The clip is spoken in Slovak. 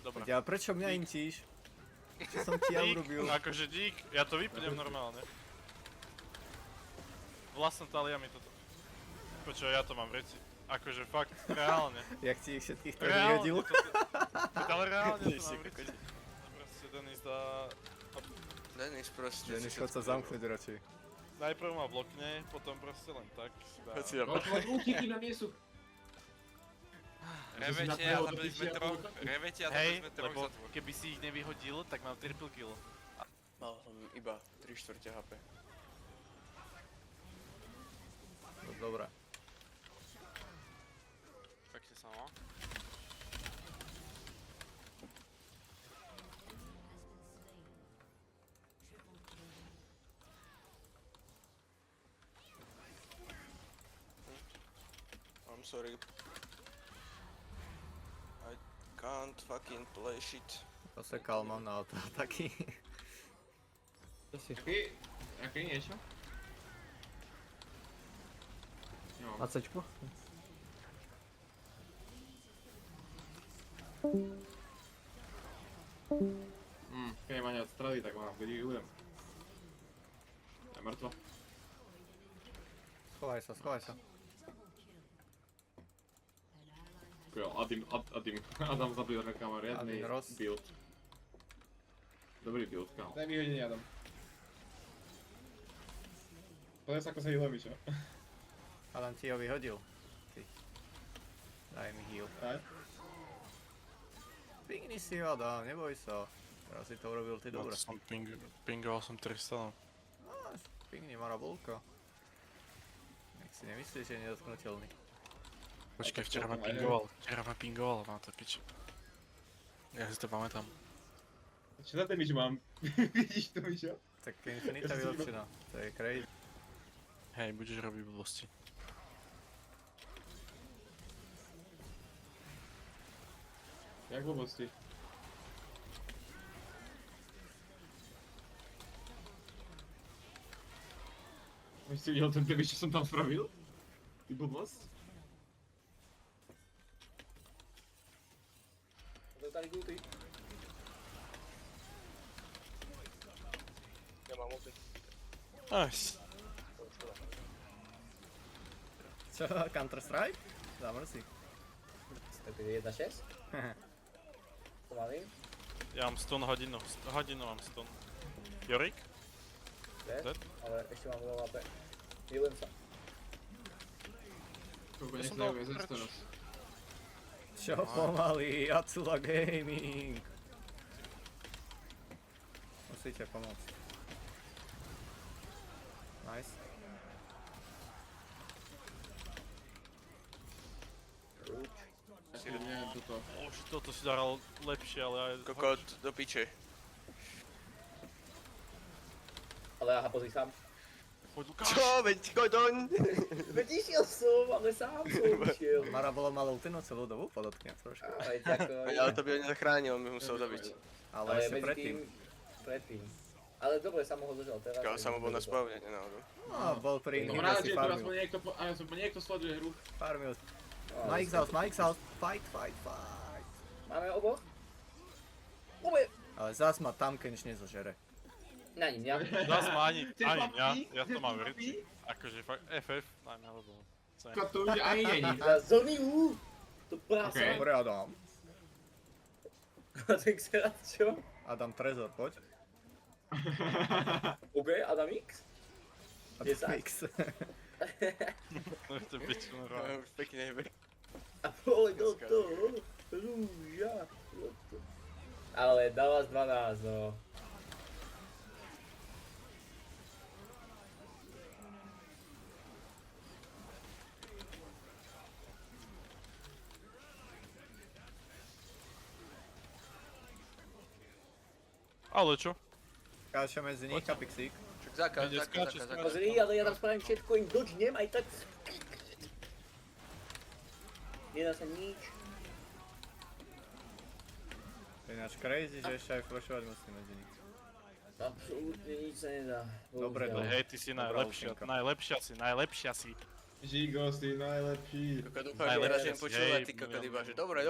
Dobre. Ja, prečo mňa intíš? Čo som ti ja urobil? Akože dík, ja to vypnem normálne. Vlastná talia mi toto. Počuj, ja to mám v reci. Akože fakt, reálne. Jak ti ich všetkých tak Reálne vyhodil? Ale reálne to mám v reci. Proste Denis dá... Denis proste. Denis, chod sa zamknúť radšej. Najprv ma blokne, potom proste len tak si dá... Ultíky na nie sú. Revete a zabili sme troch, revete a Hej, zabili sme troch lebo za tvoj. keby si ich nevyhodil, tak mám triple kill. Mal som iba 3/4 HP. No, dobré. Pekne samo. I'm sorry. I can't fucking play shit. Posekal mám na autoataky. Aké niečo? No. 20. Keď ma neod strely, tak mám kedy budem. Je mŕtva. Schovaj sa, schovaj sa. Jo, Adam zabil kámo, riadny Adam Ross. build. Dobrý build, kámo. Daj mi hodenie, Adam. Povedz ako sa healujeme, čo? Adam ti ho vyhodil. Ty. Daj mi heal. Daj. Pingni si ho, Adam, neboj sa. Teraz si to urobil ty dobre. Pingoval som 300, no. Pingni Marabolka. Nech si nemyslíš, že je nedotknutelný. Počkaj, včera ma pingoval, má to piči. Ja si to pamätám. Čo za damage mám? Vidíš to, Mišo? Tak Infinita vylepšená, to je crazy. Hej, budeš robiť blbosti. Jak blbosti? Už si videl ten damage, čo som tam spravil? Ty blbosť? Tady gulty. Ja mám ulti. Nice. Čo, Counter Strike? Zamrsi. Tak je 1.6? Pomalý? Ja mám stun hodinu mám stun. Jorik? Dead? Dead? Ale ešte mám low AP. Healujem sa. Koľko Ja nech som sa dal nebude preč. zastanos. Čo pomaly, Atsula Gaming. Musíte pomôcť. Nice. Neviem toto. Už toto si daral lepšie, ale aj... Kokot do piče. Ale ja pozri sám. Poď Lukáš! Čo? Veď Godon! Veď išiel som, ale sám som išiel. Mara bolo malou utinu celú dobu, podotknem trošku. Ale ďakujem. Ale to by ho nezachránil, on by musel dobiť. Ale Ale ešte medzi predtým. Predtým. Ale dobre, sám ho držal teraz. Kámo, sa mu bol na spavne, nenáhodou. No, bol pri Som Inhib, rád, si že tu aspoň farmil. niekto sleduje hru. Farmil. No, Mike's house, fight. máme oboch? Obe! Ale zás ma tam kenč nezožere. Na ním, ja. Zas ma ani Chceš mňa, papí? ja to Chceš mám v papí? reci. Akože fakt, FF, najmä, alebo... To už ani není. Za Zoniu! To práca. Okej. Dobre, Adam. Tak sa čo? Adam Trezor, poď. OK, Adam X? Adam 10. X. To piču, no rád. Už pekne hebe. A pôj do toho. Rúža. Ale dá vás 12, no. Ale čo? Káša medzi nich a Pixík. Čak zákaz. Pozri, ale ja tam spravím všetko, im dodžnem aj tak. Nedá sa nič. To je ináč crazy, že ešte aj flashovať musí medzi nich. Absolútne nič sa nedá. Dobre, Bohužiaľ. dobre. Hej, ty si najlepšia si. Žigo, si najlepší. Dúfam, že teraz jem počúvať, ty kokot iba, že dobre.